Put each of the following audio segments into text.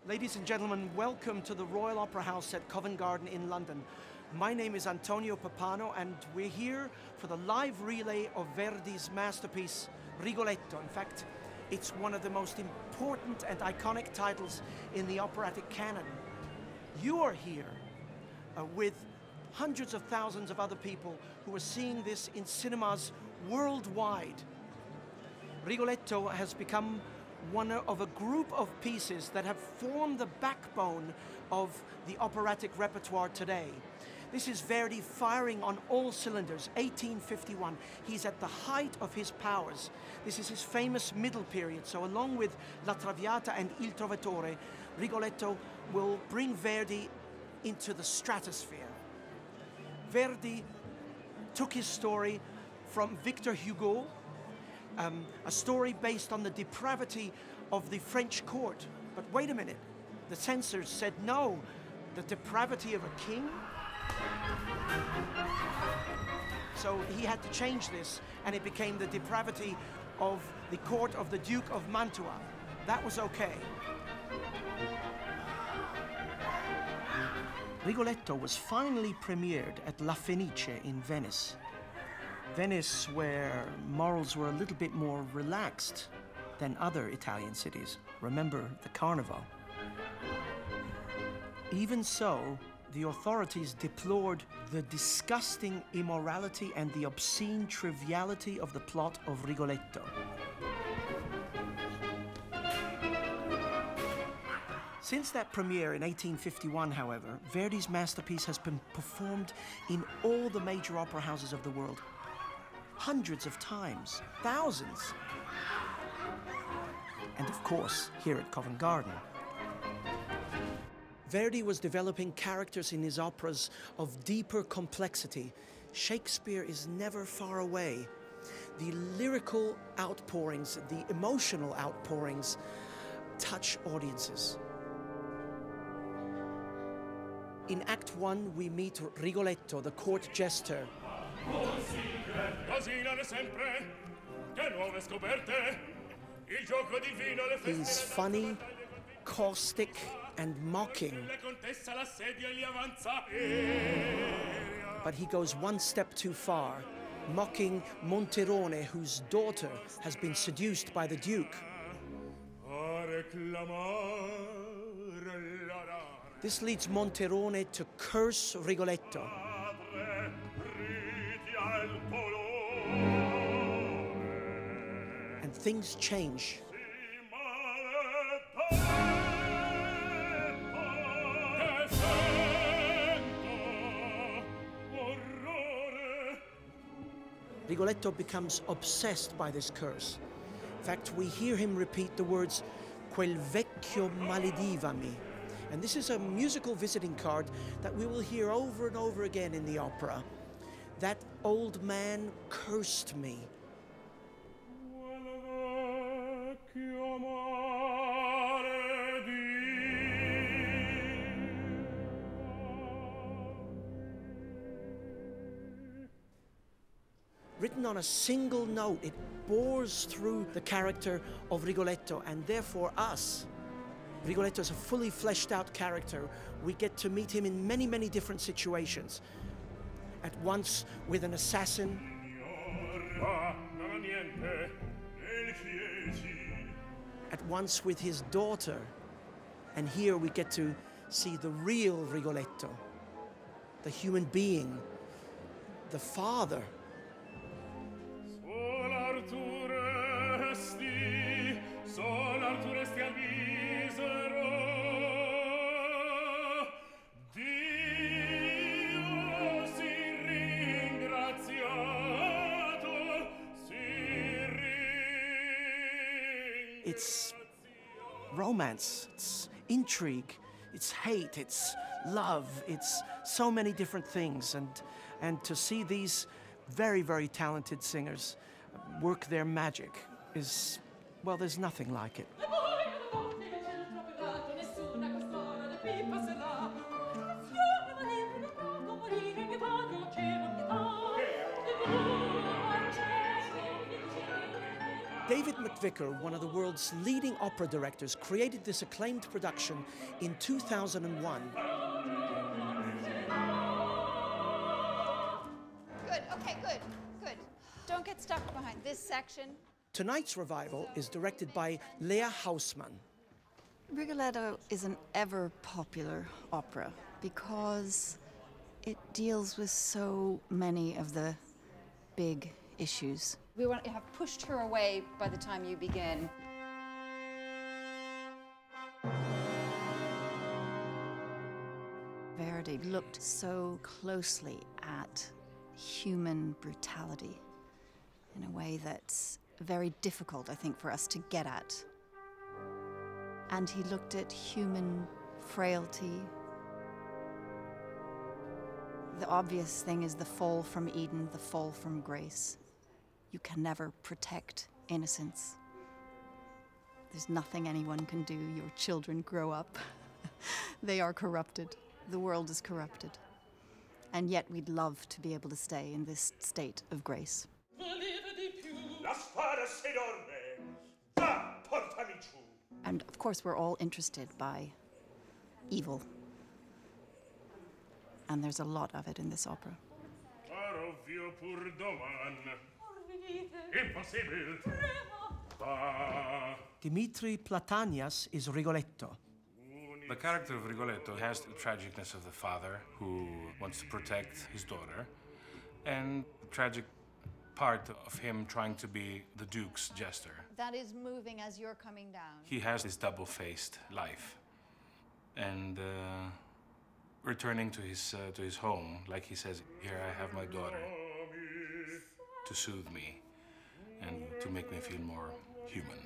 Ladies and gentlemen, welcome to the Royal Opera House at Covent Garden in London. My name is Antonio Pappano and we're here for the live relay of Verdi's masterpiece, Rigoletto. In fact, it's one of the most important and iconic titles in the operatic canon. You are here with hundreds of thousands of other people who are seeing this in cinemas worldwide. Rigoletto has become one of a group of pieces that have formed the backbone of the operatic repertoire today. This is Verdi firing on all cylinders, 1851. He's at the height of his powers. This is his famous middle period, so along with La Traviata and Il Trovatore, Rigoletto will bring Verdi into the stratosphere. Verdi took his story from Victor Hugo, a story based on the depravity of the French court. But wait a minute, the censors said no, the depravity of a king? So he had to change this, and it became the depravity of the court of the Duke of Mantua. That was okay. Rigoletto was finally premiered at La Fenice in Venice. Venice, where morals were a little bit more relaxed than other Italian cities. Remember the Carnival. Even so, the authorities deplored the disgusting immorality and the obscene triviality of the plot of Rigoletto. Since that premiere in 1851, however, Verdi's masterpiece has been performed in all the major opera houses of the world. Hundreds of times, thousands. And of course, here at Covent Garden. Verdi was developing characters in his operas of deeper complexity. Shakespeare is never far away. The lyrical outpourings, the emotional outpourings, touch audiences. In Act 1, we meet Rigoletto, the court jester. He's funny, caustic, and mocking. But he goes one step too far, mocking Monterone, whose daughter has been seduced by the Duke. This leads Monterone to curse Rigoletto. And things change. Rigoletto becomes obsessed by this curse. In fact, we hear him repeat the words, "Quel vecchio maledivami." And this is a musical visiting card that we will hear over and over again in the opera. That old man cursed me. Written on a single note, it bores through the character of Rigoletto and therefore us. Rigoletto is a fully fleshed out character. We get to meet him in many, many different situations. At once with an assassin. At once with his daughter. And here we get to see the real Rigoletto. The human being. The father. It's romance, it's intrigue, it's hate, it's love, it's so many different things. And to see these very, very talented singers work their magic is, well, there's nothing like it. David McVicar, one of the world's leading opera directors, created this acclaimed production in 2001. Good, okay, good. Don't get stuck behind this section. Tonight's revival is directed by Lea Hausmann. Rigoletto is an ever-popular opera because it deals with so many of the big issues. We want to have pushed her away by the time you begin. Verdi looked so closely at human brutality in a way that's very difficult, I think, for us to get at. And he looked at human frailty. The obvious thing is the fall from Eden, the fall from grace. You can never protect innocence. There's nothing anyone can do. Your children grow up. They are corrupted. The world is corrupted. And yet we'd love to be able to stay in this state of grace. And of course, we're all interested by evil. And there's a lot of it in this opera. Dimitri Platanias is Rigoletto. The character of Rigoletto has the tragicness of the father who wants to protect his daughter, and the tragic part of him trying to be the Duke's jester. That is moving as you're coming down. He has this double-faced life, and returning to his home, like he says, "Here I have my daughter to soothe me and to make me feel more human."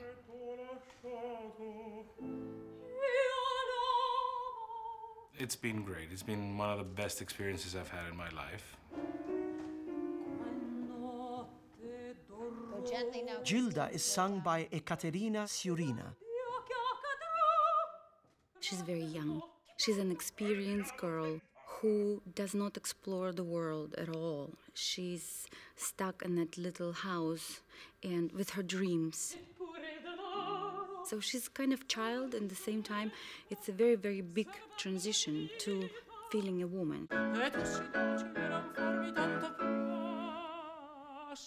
It's been great. It's been one of the best experiences I've had in my life. Go gently now. Gilda is sung by Ekaterina Siurina. She's very young. She's an experienced girl who does not explore the world at all. She's stuck in that little house and with her dreams. So she's kind of child, and at the same time, it's a very, very big transition to feeling a woman.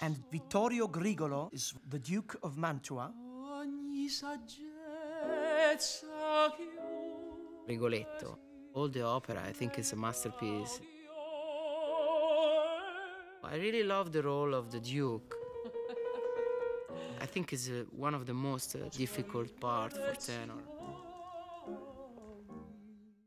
And Vittorio Grigolo is the Duke of Mantua. Rigoletto. All the opera, I think, is a masterpiece. I really love the role of the Duke. I think it's one of the most difficult parts for tenor.